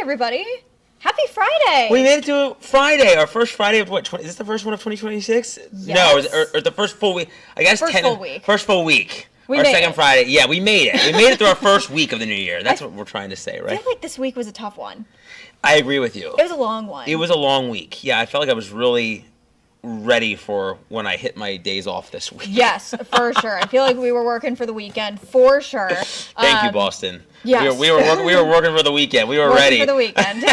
everybody. Happy Friday. We made it to Friday, our first Friday of what, is this the first one of 2026? Yes. No, or the first full week. I guess First full week. First full week. We our made second it. Friday. Yeah, we made it. We made it through our first week of the new year. That's what we're trying to say, right? I feel like this week was a tough one. I agree with you. It was a long one. It was a long week. Yeah, I felt like I was really ready for when I hit my days off this week. Yes, for sure. I feel like we were working for the weekend, for sure. Thank you, Boston. Yes. We were working for the weekend. We were Working ready. for the weekend.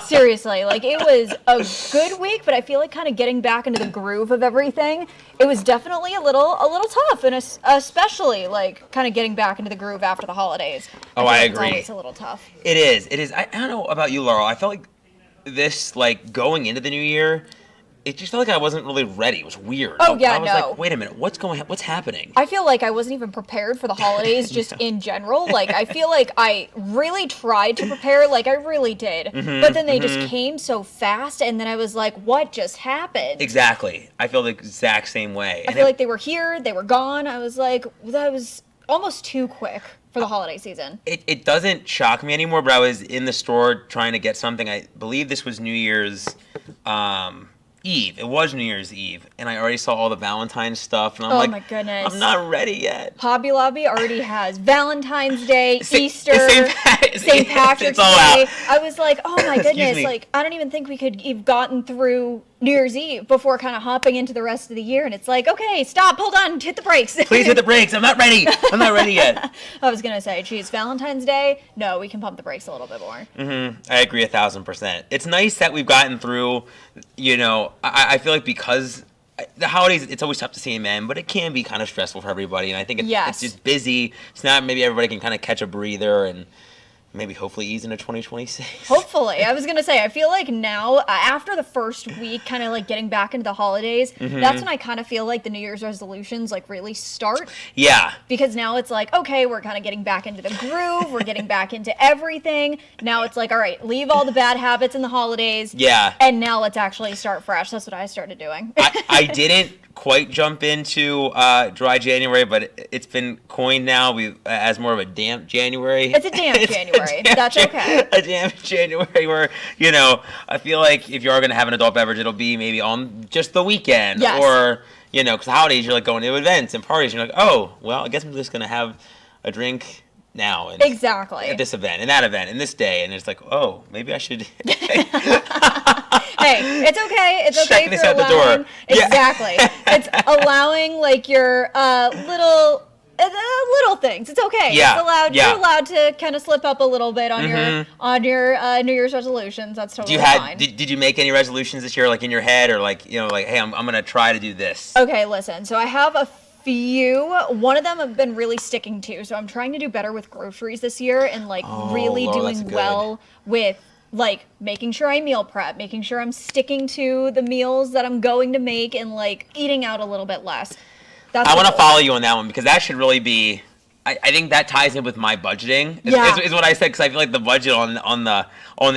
Seriously, like it was a good week, but I feel like kind of getting back into the groove of everything, it was definitely a little tough, and especially like kind of getting back into the groove after the holidays. Oh, feel I like agree. It's always a little tough. It is. I don't know about you, Laurel. I felt like this, like going into the new year, it just felt like I wasn't really ready. It was weird. Oh, yeah, I was no. like, wait a minute, what's happening? I feel like I wasn't even prepared for the holidays just in general. Like, I feel like I really tried to prepare, like I really did. But then they just came so fast, and then I was like, what just happened? Exactly. I feel the exact same way. I feel like they were here, they were gone. I was like, that was almost too quick for the holiday season. It doesn't shock me anymore, but I was in the store trying to get something. I believe this was New Year's Eve. It was New Year's Eve, and I already saw all the Valentine's stuff, and I'm like, my goodness. I'm not ready yet. Hobby Lobby already has Valentine's Day, Easter, St. Patrick's It's all Day. out. I was like, oh my goodness, me. like I don't even think we could have gotten through New Year's Eve before kind of hopping into the rest of the year, and it's like, okay, stop, hold on, hit the brakes. Please hit the brakes. I'm not ready. I'm not ready yet. I was gonna say, geez, Valentine's Day, no, we can pump the brakes a little bit more. I agree 1,000%. It's nice that we've gotten through, I feel like because the holidays, it's always tough to see them end, but it can be kind of stressful for everybody. And I think it's just busy. So now maybe everybody can kind of catch a breather and maybe hopefully ease into 2026. Hopefully. I was going to say, I feel like now, after the first week, kind of like getting back into the holidays, that's when I kind of feel like the New Year's resolutions like really start. Yeah. Because now it's like, okay, we're kind of getting back into the groove. We're getting back into everything. Now it's like, all right, leave all the bad habits in the holidays. Yeah. And now let's actually start fresh. That's what I started doing. I didn't quite jump into dry January, but it's been coined now as more of a damp January. It's a damp January. That's okay. A damp January where, I feel like if you are going to have an adult beverage, it'll be maybe on just the weekend. Yes. Or, because the holidays, you're like going to events and parties. And you're like, oh, well, I guess I'm just going to have a drink now. And Exactly. at this event and that event and this day. And it's like, oh, maybe I should. Hey, it's okay. It's okay Check if this you're out the allowing. door. Yeah. Exactly. It's allowing like your little things. It's okay. Yeah. It's allowed. Yeah. You're allowed to kind of slip up a little bit on your New Year's resolutions. That's totally fine. Did you make any resolutions this year, like in your head, or like hey, I'm gonna try to do this? Okay, listen. So I have a few. One of them I've been really sticking to. So I'm trying to do better with groceries this year and like really Laurel, doing that's good. well with like making sure I meal prep, making sure I'm sticking to the meals that I'm going to make and like eating out a little bit less. That's I the want to goal. follow you on that one because that should really be. I think that ties in with my budgeting. Is what I said because I feel like the budget on the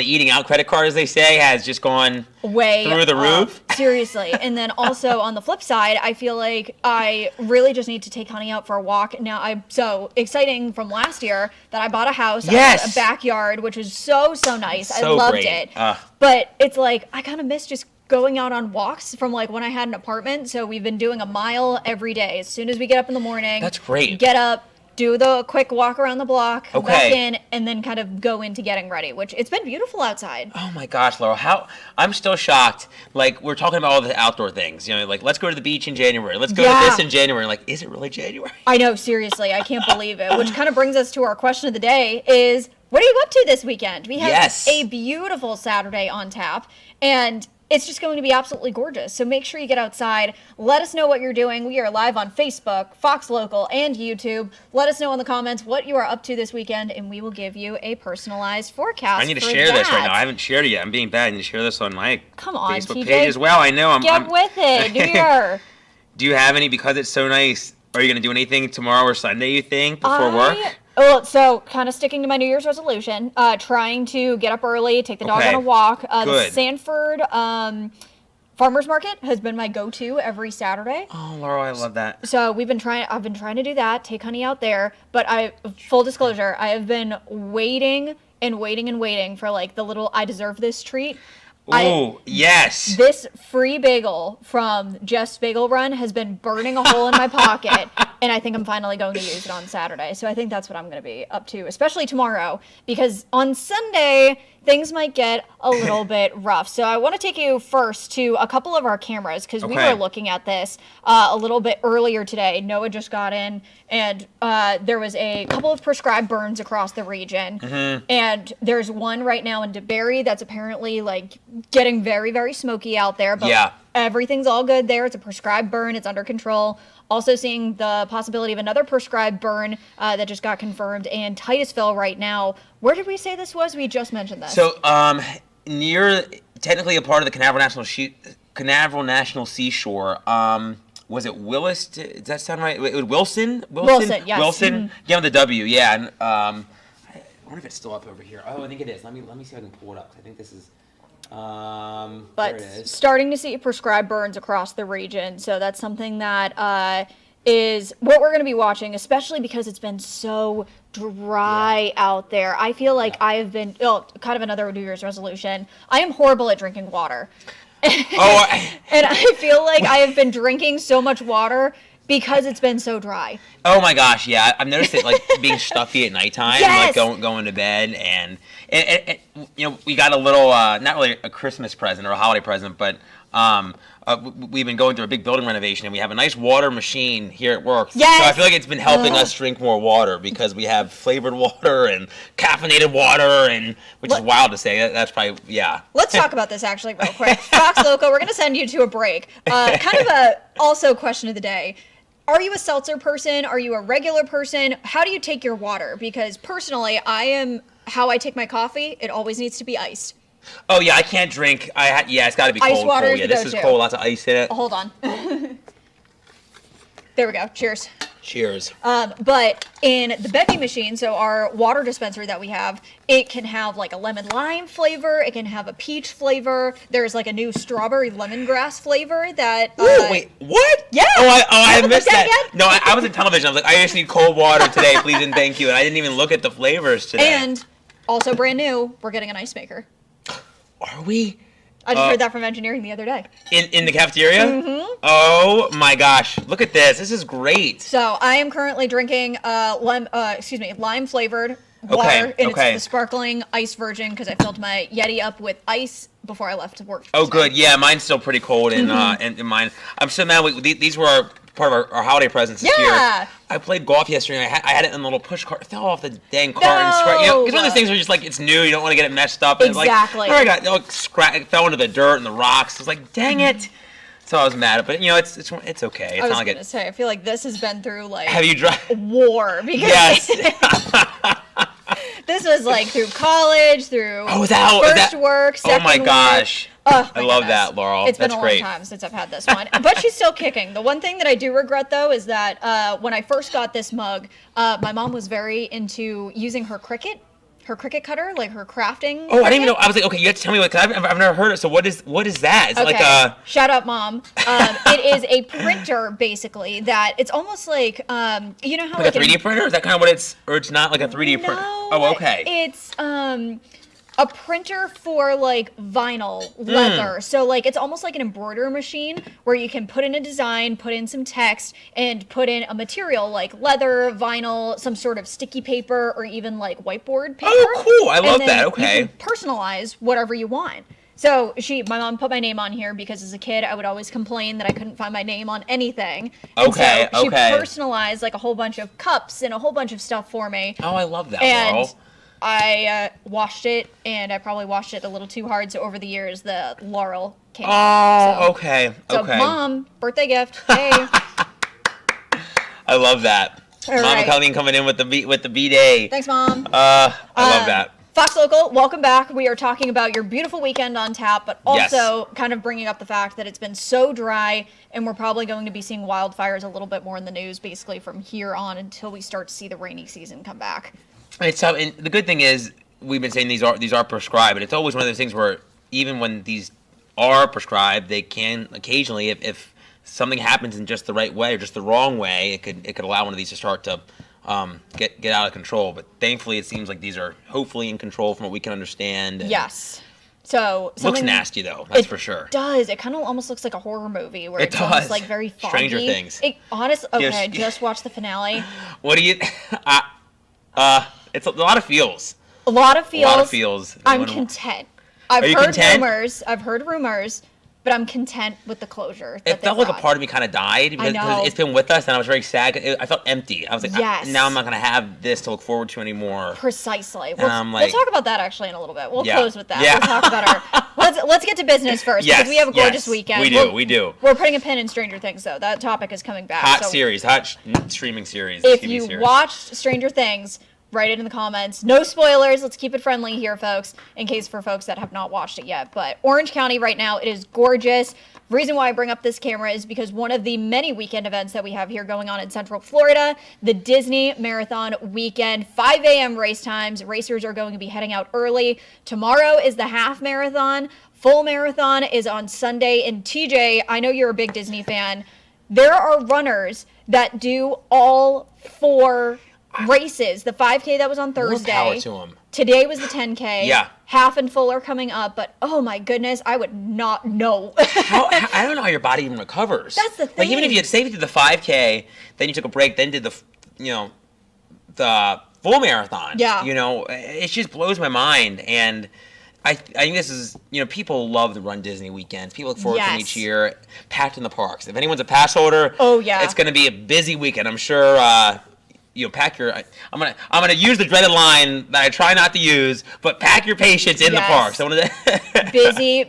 eating out credit card, as they say, has just gone way through the roof. Seriously. And then also on the flip side, I feel like I really just need to take Honey out for a walk. Now I'm so exciting from last year that I bought a house, Yes. a backyard, which was so nice. I So loved great. it. But it's like I kind of miss just going out on walks from like when I had an apartment. So we've been doing a mile every day. As soon as we get up in the morning, That's great. Get up, do the quick walk around the block, come back Okay. in, and then kind of go into getting ready, which it's been beautiful outside. Oh my gosh, Laurel, I'm still shocked. Like, we're talking about all the outdoor things. Like, let's go to the beach in January. Let's go to this in January. Like, is it really January? I know, seriously, I can't believe it. Which kind of brings us to our question of the day is, what are you up to this weekend? We have a beautiful Saturday on tap, and it's just going to be absolutely gorgeous. So make sure you get outside. Let us know what you're doing. We are live on Facebook, Fox Local, and YouTube. Let us know in the comments what you are up to this weekend, and we will give you a personalized forecast. I need to for share this right that. now. I haven't shared it yet. I'm being bad. I need to share this on my Come on, Facebook TJ. page as well. I know. Get with it, dear. Do you have any, because it's so nice, are you going to do anything tomorrow or Sunday, you think, before work? Well, so kind of sticking to my New Year's resolution, trying to get up early, take the dog on a walk. The Good. Sanford Farmers Market has been my go-to every Saturday. Oh, Laurel, I love that. So I've been trying to do that, take Honey out there. But full disclosure, I have been waiting and waiting for like the little I deserve this treat. Oh, yes. This free bagel from Jeff's Bagel Run has been burning a hole in my pocket, and I think I'm finally going to use it on Saturday. So I think that's what I'm going to be up to, especially tomorrow, because on Sunday, things might get a little bit rough. So I want to take you first to a couple of our cameras, because we were looking at this a little bit earlier today. Noah just got in, and there was a couple of prescribed burns across the region. And there's one right now in DeBerry that's apparently like getting very, very smoky out there. But everything's all good there. It's a prescribed burn. It's under control. Also seeing the possibility of another prescribed burn that just got confirmed in Titusville right now. Where did we say this was? We just mentioned this. So near, technically a part of the Canaveral National Seashore. Was it Willis? Does that sound right? Wilson, yes. Wilson. Yeah, with the W. Yeah. And I wonder if it's still up over here. Oh, I think it is. Let me see if I can pull it up. I think this is. But starting to see prescribed burns across the region, so that's something that is what we're going to be watching, especially because it's been so dry out there. I feel like I have been kind of another New Year's resolution. I am horrible at drinking water. And I feel like I have been drinking so much water because it's been so dry. Oh my gosh, yeah. I've noticed it like being stuffy at nighttime, like going to bed, and you know, we got a little not really a Christmas present or a holiday present, but we've been going through a big building renovation, and we have a nice water machine here at work. Yes. So I feel like it's been helping us drink more water because we have flavored water and caffeinated water, and which is wild to say. That's probably Let's talk about this actually real quick. Fox Loco, we're going to send you to a break. Kind of a also question of the day. Are you a seltzer person? Are you a regular person? How do you take your water? Because personally, how I take my coffee, it always needs to be iced. Oh yeah, I can't drink. It's got to be cold. Ice water cold. Yeah, this is cold. Lots of ice in it. Hold on. There we go. Cheers. Cheers. But in the Becky machine, so our water dispenser that we have, it can have like a lemon lime flavor. It can have a peach flavor. There's like a new strawberry lemongrass flavor that. Ooh, wait, what? Yeah. I missed that. No, I was in television. I was like, I just need cold water today, please and thank you. And I didn't even look at the flavors today. And also brand new, we're getting an ice maker. Are we? I just heard that from engineering the other day. In the cafeteria? Mm-hmm. Oh my gosh! Look at this. This is great. So I am currently drinking lime flavored water, and it's the sparkling ice version because I filled my Yeti up with ice before I left to work. Oh, good. Yeah, mine's still pretty cold, and mine. I'm so mad. These were part of our holiday presents this year. I played golf yesterday, and I had it in a little push cart. It fell off the dang cart and scratched. You know, it's one of those things where just like it's new, you don't want to get it messed up. And exactly. It's like, it fell into the dirt and the rocks. I was like, dang it. So I was mad, but you know, it's okay. It's I was gonna say, I feel like this has been through like have you tried war because yes. This was like through college, through first work, second work. Oh my gosh. I love that, Laurel. It's been a long time since I've had this one. But she's still kicking. The one thing that I do regret, though, is that when I first got this mug, my mom was very into using her Cricut cutter, like her crafting. Oh, I didn't even know. I was like, okay, you have to tell me because I've never heard it. So what is that? Is it like a... Shout out, Mom. It is a printer, basically, that it's almost like, you know how... Like a 3D printer? Is that kind of what it's... Or it's not like a 3D printer? Oh, okay. It's a printer for like vinyl leather. So like it's almost like an embroidery machine where you can put in a design, put in some text, and put in a material like leather, vinyl, some sort of sticky paper, or even like whiteboard paper. Oh, cool. I love that. Okay. You can personalize whatever you want. So my mom put my name on here because as a kid I would always complain that I couldn't find my name on anything. And so she personalized like a whole bunch of cups and a whole bunch of stuff for me. Oh, I love that, Laurel. I washed it, and I probably washed it a little too hard, so over the years, the Laurel came out. Oh, okay. So, Mom, birthday gift. Hey. I love that. All Mom right. Colleen coming in with the B-Day. Thanks, Mom. I love that. Fox Local, welcome back. We are talking about your beautiful weekend on tap, but also kind of bringing up the fact that it's been so dry, and we're probably going to be seeing wildfires a little bit more in the news, basically from here on until we start to see the rainy season come back. And the good thing is we've been saying these are prescribed, but it's always one of those things where even when these are prescribed, they can occasionally, if something happens in just the right way or just the wrong way, it could allow one of these to start to get out of control. But thankfully, it seems like these are hopefully in control from what we can understand. Yes. So looks nasty though, that's for sure. It does. It kind of almost looks like a horror movie where it's does. almost like very foggy. Stranger Things. Honestly, okay, I just watched the finale. What do you? It's a lot of feels. A lot of feels. I'm content. Are you content? I've heard rumors, but I'm content with the closure. It felt like a part of me kind of died because it's been with us, and I was very sad. I felt empty. I was like, now I'm not going to have this to look forward to anymore. Precisely. We'll talk about that actually in a little bit. We'll close with that. Yeah. We'll talk about our. Let's get to business first because we have a gorgeous weekend. We do. We're putting a pin in Stranger Things though. That topic is coming back. Hot streaming series. If you watched Stranger Things, write it in the comments. No spoilers. Let's keep it friendly here, folks, in case for folks that have not watched it yet. But Orange County right now, it is gorgeous. The reason why I bring up this camera is because one of the many weekend events that we have here going on in Central Florida, the Disney Marathon Weekend, 5 a.m. race times. Racers are going to be heading out early. Tomorrow is the half marathon. Full marathon is on Sunday. And TJ, I know you're a big Disney fan. There are runners that do all 4 races. The 5K that was on Thursday. More power to them. Today was the 10K. Yeah. Half and full are coming up, but oh my goodness, I would not know. I don't know how your body even recovers. That's the thing. Like even if you did the 5K, then you took a break, then did the full marathon. Yeah. It just blows my mind. And I think this is, people love the Run Disney weekends. People look forward to them each year, packed in the parks. If anyone's a pass holder, it's going to be a busy weekend. I'm sure. Pack your. I'm gonna use the dreaded line that I try not to use, but pack your patience in the parks. Busy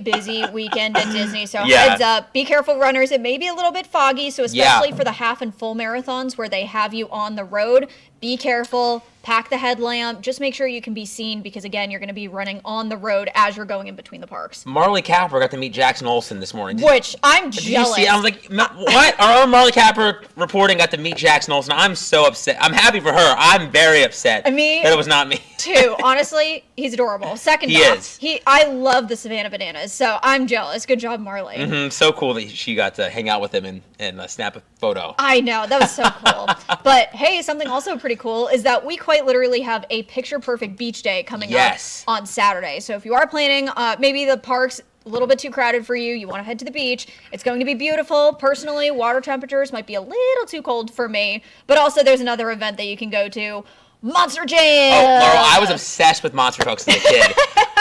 weekend at Disney. So heads up, be careful, runners. It may be a little bit foggy, so especially for the half and full marathons where they have you on the road, be careful. Pack the headlamp. Just make sure you can be seen because, again, you're going to be running on the road as you're going in between the parks. Marley Capper got to meet Jackson Olsen this morning. Which I'm jealous. Did you see? I was like, what? Our own Marley Capper reporting got to meet Jackson Olsen. I'm so upset. I'm happy for her. I'm very upset that it was not me. Too. Honestly, he's adorable. Second off, I love the Savannah Bananas, so I'm jealous. Good job, Marley. Mm-hmm. So cool that she got to hang out with him and snap a photo. I know. That was so cool. But, hey, something also pretty cool is that we quite literally have a picture-perfect beach day coming up on Saturday. So if you are planning, maybe the park's a little bit too crowded for you, you want to head to the beach, it's going to be beautiful. Personally, water temperatures might be a little too cold for me, but also there's another event that you can go to, Monster Jam! Oh, Laurel, I was obsessed with monster trucks as a kid.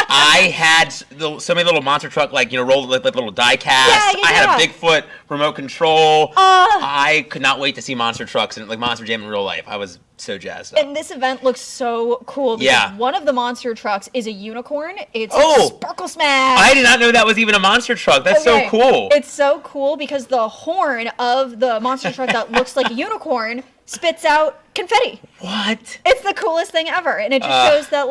I had so many little monster truck, rolled like little die casts. I had a Bigfoot remote control. I could not wait to see monster trucks and Monster Jam in real life. I was so jazzed up. And this event looks so cool because one of the monster trucks is a unicorn. It's Sparkle Smash. I did not know that was even a monster truck. That's so cool. It's so cool because the horn of the monster truck that looks like a unicorn spits out confetti. What? It's the coolest thing ever. And it just shows that,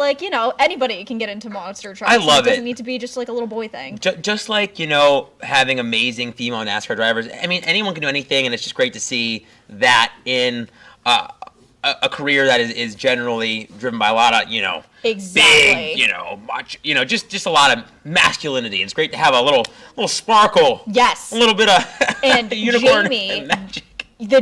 anybody can get into monster trucks. I love it. It doesn't need to be just a little boy thing. Just like, having amazing female NASCAR drivers. I mean, anyone can do anything, and it's just great to see that in a career that is generally driven by a lot of, big, much, just a lot of masculinity. It's great to have a little sparkle. Yes. A little bit of and unicorn Jamie, and magic.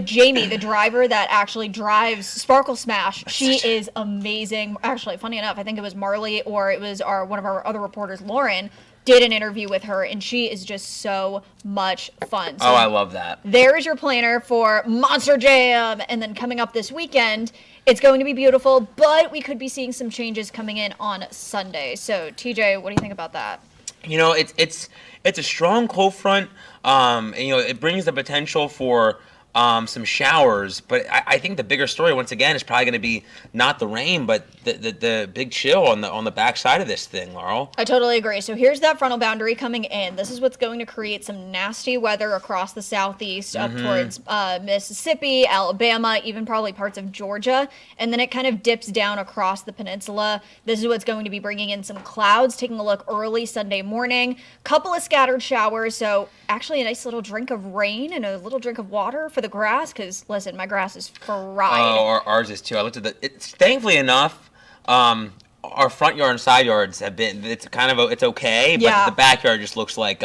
Jamie, the driver that actually drives Sparkle Smash, she is amazing. Actually, funny enough, I think it was Marley or it was one of our other reporters, Lauren, did an interview with her, and she is just so much fun. So I love that. There's your planner for Monster Jam. And then coming up this weekend, it's going to be beautiful, but we could be seeing some changes coming in on Sunday. So, TJ, what do you think about that? It's a strong cold front. It brings the potential for some showers, but I think the bigger story once again is probably going to be not the rain, but the big chill on the backside of this thing, Laurel. I totally agree. So here's that frontal boundary coming in. This is what's going to create some nasty weather across the southeast, up towards Mississippi, Alabama, even probably parts of Georgia, and then it kind of dips down across the peninsula. This is what's going to be bringing in some clouds. Taking a look early Sunday morning, couple of scattered showers. So actually a nice little drink of rain and a little drink of water for the grass, because listen, my grass is fried. Oh, ours is too. I looked at it's thankfully enough. Our front yard and side yards have been. It's kind of it's okay, but the backyard just looks like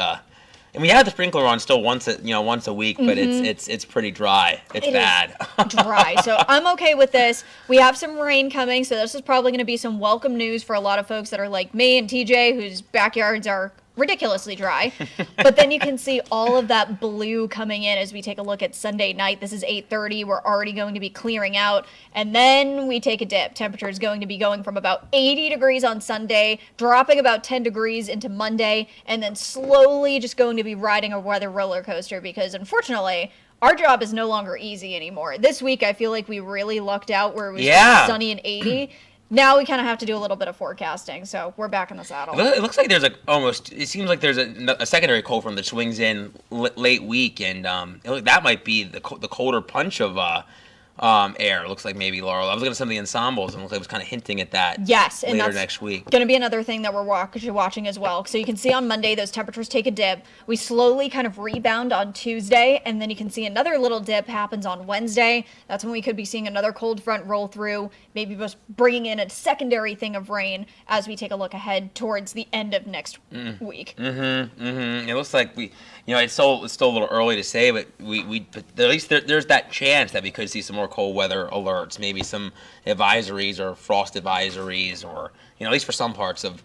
And we have the sprinkler on still once a week, but it's pretty dry. It's bad. Dry. So I'm okay with this. We have some rain coming, so this is probably going to be some welcome news for a lot of folks that are like me and TJ, whose backyards are ridiculously dry. But then you can see all of that blue coming in as we take a look at Sunday night. This is 8:30. We're already going to be clearing out, and then we take a dip. Temperature is going to be going from about 80 degrees on Sunday, dropping about 10 degrees into Monday, and then slowly just going to be riding a weather roller coaster, because unfortunately our job is no longer easy anymore. This week I feel like we really lucked out where it was sunny and 80. Now we kind of have to do a little bit of forecasting, so we're back in the saddle. It looks like it seems like there's a secondary cold front that swings in late week, and that might be the colder punch of air. It looks like maybe Laurel. I was looking at some of the ensembles, and it was kind of hinting at that. Yes, and later that's next week. Going to be another thing that we're watching as well. So you can see on Monday those temperatures take a dip. We slowly kind of rebound on Tuesday, and then you can see another little dip happens on Wednesday. That's when we could be seeing another cold front roll through, maybe just bringing in a secondary thing of rain as we take a look ahead towards the end of next week. It looks like it's still a little early to say, but but at least there's that chance that we could see some more cold weather alerts, maybe some advisories or frost advisories, or at least for some parts of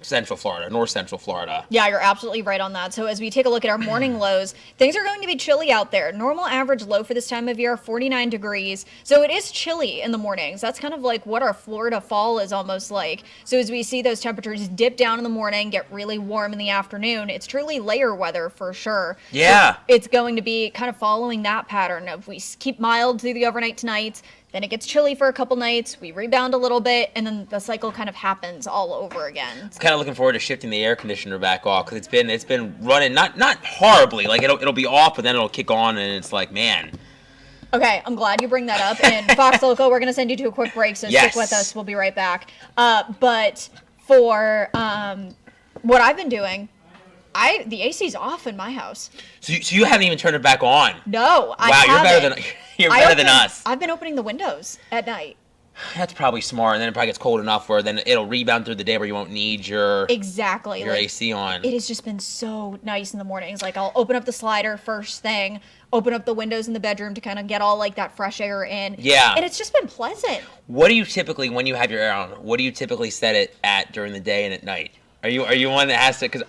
Central Florida, North Central Florida. Yeah, you're absolutely right on that. So as we take a look at our morning lows, things are going to be chilly out there. Normal average low for this time of year, 49 degrees. So it is chilly in the mornings. That's kind of like what our Florida fall is almost like. So as we see those temperatures dip down in the morning, get really warm in the afternoon, it's truly layer weather for sure. Yeah. So it's going to be kind of following that pattern of we keep mild through the overnight tonights, then it gets chilly for a couple nights, we rebound a little bit, and then the cycle kind of happens all over again. I'm kind of looking forward to shifting the air conditioner back off, because it's been running not horribly, like it'll be off, but then it'll kick on, and it's like, man. Okay, I'm glad you bring that up. And Fox Local, we're going to send you to a quick break, so stick with us. We'll be right back. But for what I've been doing, the AC's off in my house. So you haven't even turned it back on? No, I haven't. You're better than us. I've been opening the windows at night. That's probably smart, and then it probably gets cold enough where then it'll rebound through the day where you won't need your AC on. It has just been so nice in the mornings. Like, I'll open up the slider first thing, open up the windows in the bedroom to kind of get all like that fresh air in. Yeah. And it's just been pleasant. What do you typically, when you have your air on, what do you typically set it at during the day and at night? Are you one that has to, because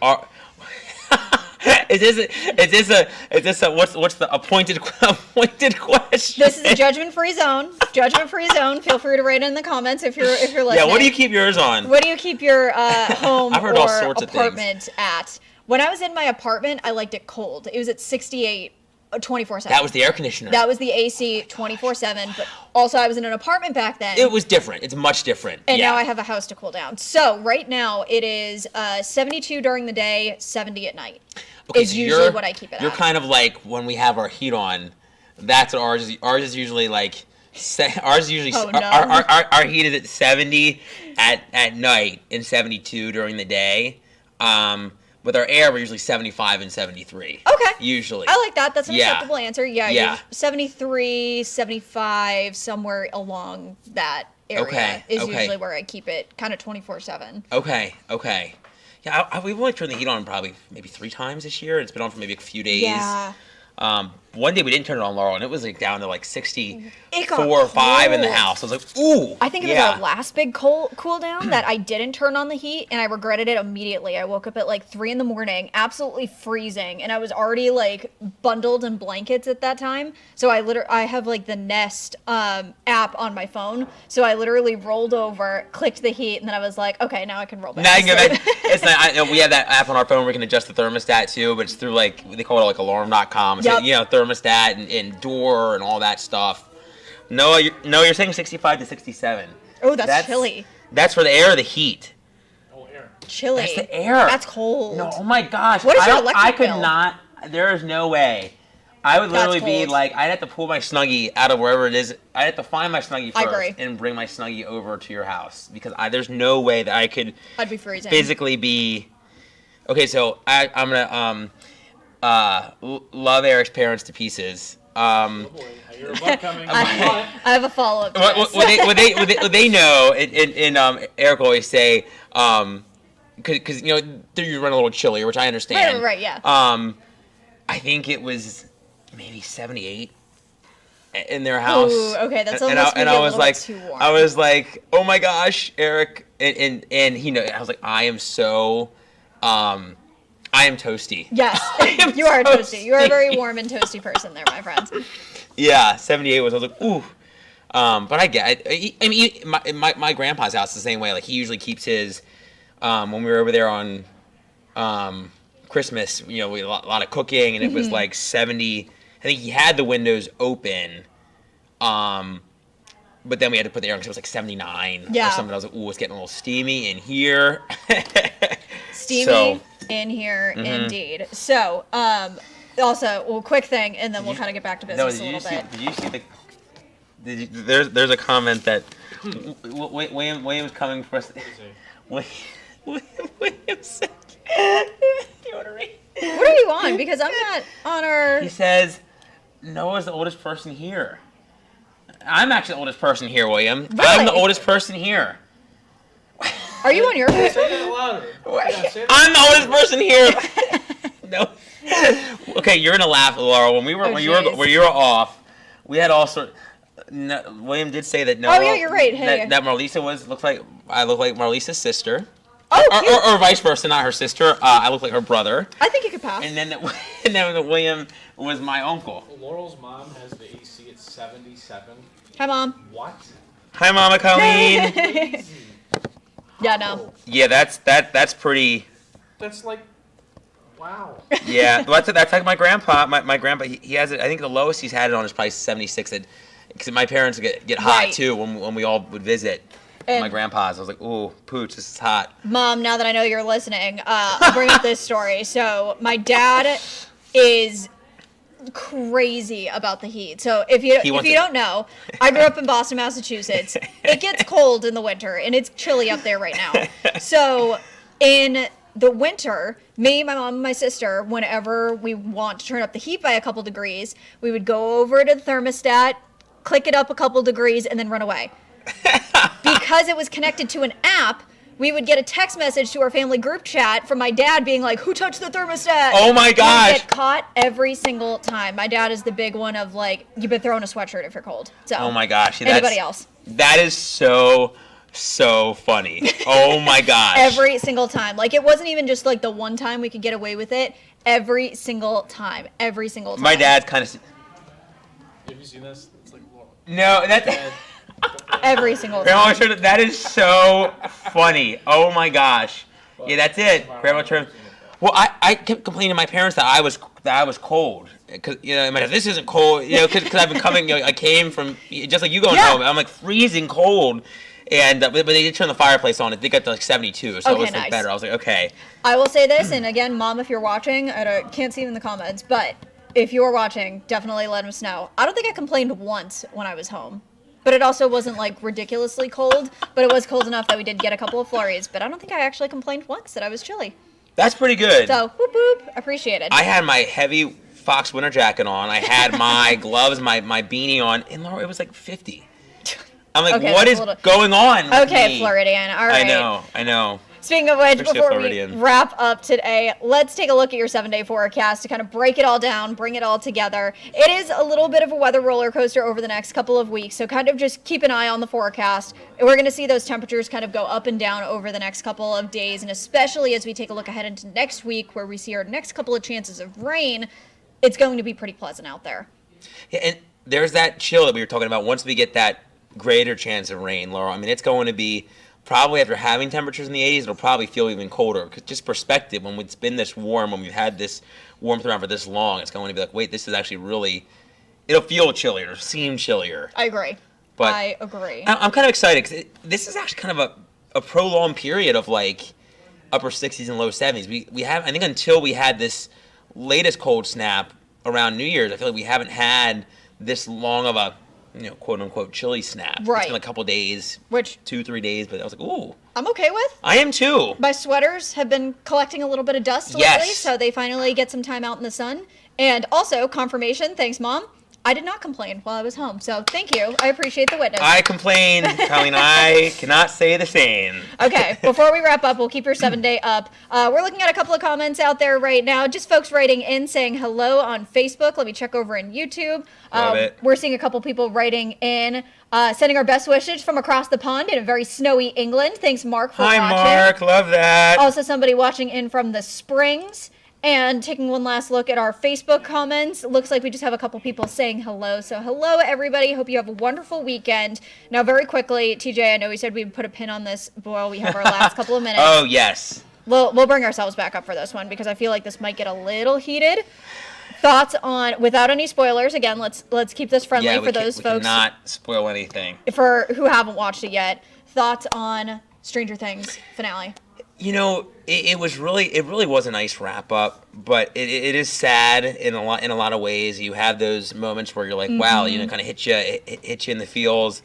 Is this a what's the appointed question? This is a judgment-free zone. Judgment-free zone. Feel free to write it in the comments if you're listening. Yeah, what do you keep yours on? What do you keep your home I've heard or all sorts apartment at? When I was in my apartment, I liked it cold. It was at 68 24/7. That was the air conditioner. That was the AC 24/7. But also, I was in an apartment back then. It was different. It's much different. And now I have a house to cool down. So right now it is 72 during the day, 70 at night. Okay, is usually what I keep it at. You're kind of like when we have our heat on. That's what ours is. Ours is usually like. Ours is usually our heat is at 70 at night and 72 during the day. With our air, we're usually 75 and 73. Okay. Usually. I like that. That's an acceptable answer. Yeah. 73, 75, somewhere along that area is usually where I keep it, kind of 24/7. Okay. Yeah, we've only turned the heat on probably maybe 3 times this year. It's been on for maybe a few days. Yeah. One day we didn't turn it on, Laurel, and it was like down to like 64 or 5 in the house. I was like, ooh. I think it was our last big cool down that I didn't turn on the heat, and I regretted it immediately. I woke up at like 3 a.m, absolutely freezing, and I was already like bundled in blankets at that time. So I have like the Nest app on my phone. So I literally rolled over, clicked the heat, and then I was like, okay, now I can roll back. Now you can go back. It's not, we have that app on our phone where we can adjust the thermostat too, but it's through like, they call it like alarm.com. So, thermostat and door and all that stuff. No, you're saying 65 to 67. Oh, that's chilly. That's for the air or the heat? Oh, air. Chilly. That's the air. That's cold. No, oh my gosh. What is your electric I could bill? not. There is no way. I would literally be like, I'd have to pull my Snuggie out of wherever it is. I'd have to find my Snuggie first and bring my Snuggie over to your house, because there's no way that I could. I'd be freezing. Physically be. Okay, so I'm gonna love Eric's parents to pieces. Oh boy, I hear a butt coming. I have a follow-up to this. Would they know? And Eric will always say, because you run a little chillier, which I understand. Right, yeah. I think it was maybe 78 in their house. Ooh, okay, that's almost maybe a little bit too warm. I was like, oh my gosh, Eric, and I was like, I am toasty. Yes, you are toasty. You are a very warm and toasty person there, my friends. Yeah, 78 was. I was like, ooh. But I get it. I mean, my grandpa's house is the same way. Like, he usually keeps his, when we were over there on Christmas, we had a lot of cooking, and it was like 70. I think he had the windows open, but then we had to put the air on because it was like 79 or something. I was like, ooh, it's getting a little steamy in here. Steamy in here, indeed. So, also, quick thing, and then we'll kind of get back to business a little bit. Did you see there's a comment that William's coming for us. William said, you want to read? What are you on? Because I'm not on our... He says, Noah's the oldest person here. I'm actually the oldest person here, William. Really? I'm the oldest person here. Are you on your Facebook? Say that louder. I'm the oldest person here. No. Okay, you're gonna laugh, Laurel. When you were off, we had all sorts. No, William did say that Noah. Oh yeah, you're right. Hey. That Marlisa I look like Marlisa's sister. Oh, or vice versa, not her sister. I look like her brother. I think you could pass. And then William was my uncle. Laurel's mom has the AC at 77. Hi, Mom. What? Hi, Mama Colleen. Yeah, no. Yeah, that's pretty. That's like, wow. Yeah, that's like my grandpa. My grandpa, he has it. I think the lowest he's had it on is probably 76. Because my parents get hot too when we all would visit. And my grandpa's. I was like, ooh, pooch, this is hot. Mom, now that I know you're listening, I'll bring up this story. So my dad is crazy about the heat. So if you don't know, I grew up in Boston, Massachusetts. It gets cold in the winter, and it's chilly up there right now. So in the winter, me, my mom, and my sister, whenever we want to turn up the heat by a couple degrees, we would go over to the thermostat, click it up a couple degrees, and then run away. Because it was connected to an app, we would get a text message to our family group chat from my dad being like, who touched the thermostat? Oh my gosh. We get caught every single time. My dad is the big one of like, you've been throwing a sweatshirt if you're cold. So, oh my gosh. Anybody else? That is so funny. Oh my gosh. Every single time. Like, it wasn't even just like the one time we could get away with it. Every single time. Every single time. My dad's kind of... Have you seen this? It's like, Laurel. No, that's... Every single time. Grandma, that is so funny. Oh my gosh. Yeah, that's it. Grandma turned. Well, I kept complaining to my parents that I was cold. Cause this isn't cold. Because I've been coming. I came from just like you going home. I'm like freezing cold. And but they did turn the fireplace on. It got to like 72, so it was like better. I was like, okay. I will say this, and again, Mom, if you're watching, I can't see it in the comments, but if you are watching, definitely let us know. I don't think I complained once when I was home. But it also wasn't like ridiculously cold, but it was cold enough that we did get a couple of flurries. But I don't think I actually complained once that I was chilly. That's pretty good. So, whoop whoop, appreciated. I had my heavy Fox winter jacket on. I had my gloves, my beanie on, and Laura, it was like 50. I'm like, what is going on with me? Floridian, all right. I know. Speaking of which, before we wrap up today, let's take a look at your 7-day forecast to kind of break it all down, bring it all together. It is a little bit of a weather roller coaster over the next couple of weeks, so kind of just keep an eye on the forecast. We're going to see those temperatures kind of go up and down over the next couple of days, and especially as we take a look ahead into next week where we see our next couple of chances of rain, it's going to be pretty pleasant out there. Yeah, and there's that chill that we were talking about once we get that greater chance of rain, Laura. I mean, it's going to be... Probably after having temperatures in the 80s, it'll probably feel even colder. Cause just perspective, when it's been this warm, when we've had this warmth around for this long, it's going to be like, wait, this is actually really, it'll feel chillier, it'll seem chillier. I agree. But I agree. I'm kind of excited because this is actually kind of a prolonged period of like upper 60s and low 70s. We have, I think until we had this latest cold snap around New Year's, I feel like we haven't had this long of a, quote unquote chilly snap. Right. It's been a couple days, 2-3 days, but I was like, ooh. I'm okay with. I am too. My sweaters have been collecting a little bit of dust lately, so they finally get some time out in the sun. And also, confirmation, thanks Mom, I did not complain while I was home, so thank you. I appreciate the witness. I complained, Colleen. I cannot say the same. Okay, before we wrap up, we'll keep your 7-day up. We're looking at a couple of comments out there right now. Just folks writing in saying hello on Facebook. Let me check over in YouTube. Love it. We're seeing a couple people writing in, sending our best wishes from across the pond in a very snowy England. Thanks, Mark, for watching. Hi, Mark. Love that. Also, somebody watching in from the Springs. And taking one last look at our Facebook comments, looks like we just have a couple people saying hello. So hello, everybody. Hope you have a wonderful weekend. Now, very quickly, TJ, I know we said we'd put a pin on this while we have our last couple of minutes. Oh, yes. We'll bring ourselves back up for this one because I feel like this might get a little heated. Thoughts on, without any spoilers, again, let's keep this friendly for those folks. We cannot spoil anything. For who haven't watched it yet. Thoughts on Stranger Things finale? You know, it really was a nice wrap up, but it is sad in a lot of ways. You have those moments where you're like, wow, you know, kind of hit you in the feels.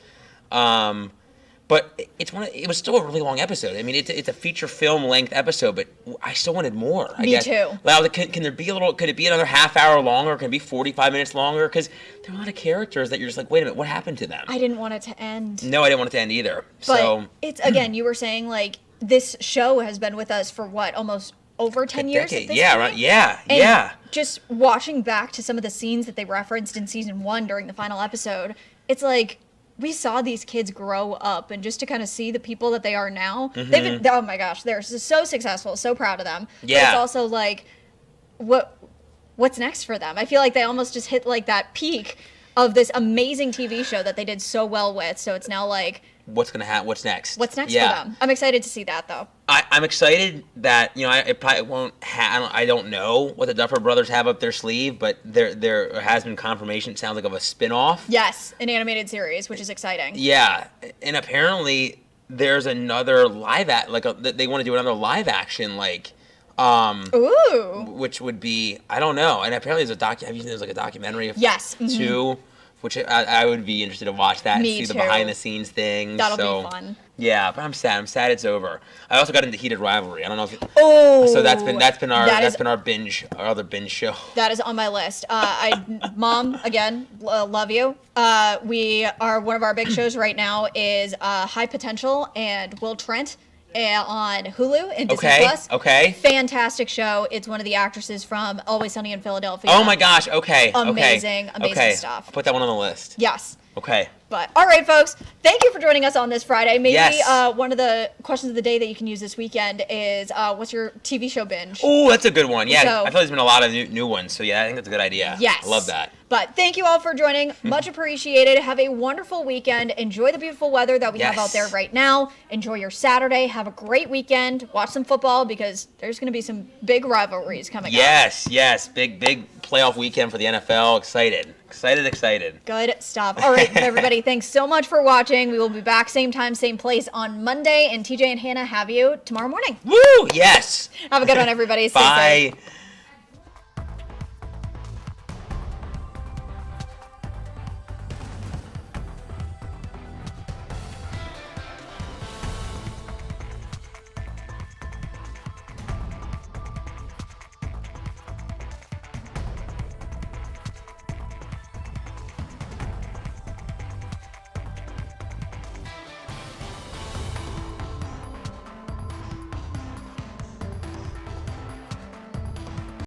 But it was still a really long episode. I mean, it's a feature film length episode, but I still wanted more. I guess. Me too. Well, can there be could it be another half hour longer? Can it be 45 minutes longer? Because there are a lot of characters that you're just like, wait a minute, what happened to them? I didn't want it to end. No, I didn't want it to end either. But so it's, again, you were saying, like, this show has been with us for what, almost over 10 years at this point? Right. Yeah, and yeah. Just watching back to some of the scenes that they referenced in season 1 during the final episode, it's like we saw these kids grow up, and just to kind of see the people that they are now, they've been, oh my gosh, they're so successful, so proud of them. Yeah. But it's also like, what's next for them? I feel like they almost just hit like that peak of this amazing TV show that they did so well with, so it's now like, what's gonna happen? What's next? What's next for them? I'm excited to see that, though. I'm excited that, you know, it probably won't I don't know what the Duffer Brothers have up their sleeve, but there has been confirmation. It sounds like of a spin-off. Yes, an animated series, which is exciting. Yeah, and apparently there's another they want to do another live action Ooh. which would be, I don't know. And apparently have you seen there's like a documentary of yes. two, which I would be interested to watch that and see the behind the scenes things. That'll be fun. Yeah, but I'm sad it's over. I also got into Heated Rivalry. I don't know if so that's been our other binge show. That is on my list. Mom, again, love you. One of our big shows right now is High Potential and Will Trent on Hulu and Disney Plus. Okay. Fantastic show. It's one of the actresses from Always Sunny in Philadelphia. Oh my gosh. Okay. Amazing stuff. I'll put that one on the list. Yes. Okay. But all right, folks, thank you for joining us on this Friday. Maybe yes. One of the questions of the day that you can use this weekend is, what's your TV show binge? Oh, that's a good one. Yeah, So, I feel like there's been a lot of new ones. So yeah, I think that's a good idea. Yes. I love that. But thank you all for joining. Much appreciated. Have a wonderful weekend. Enjoy the beautiful weather that we have out there right now. Enjoy your Saturday. Have a great weekend. Watch some football because there's going to be some big rivalries coming up. Yes. Big playoff weekend for the NFL. Excited. Good stuff. All right, everybody. Thanks so much for watching. We will be back same time, same place on Monday. And TJ and Hannah have you tomorrow morning. Woo! Yes. Have a good one, everybody. Stay Bye. safe.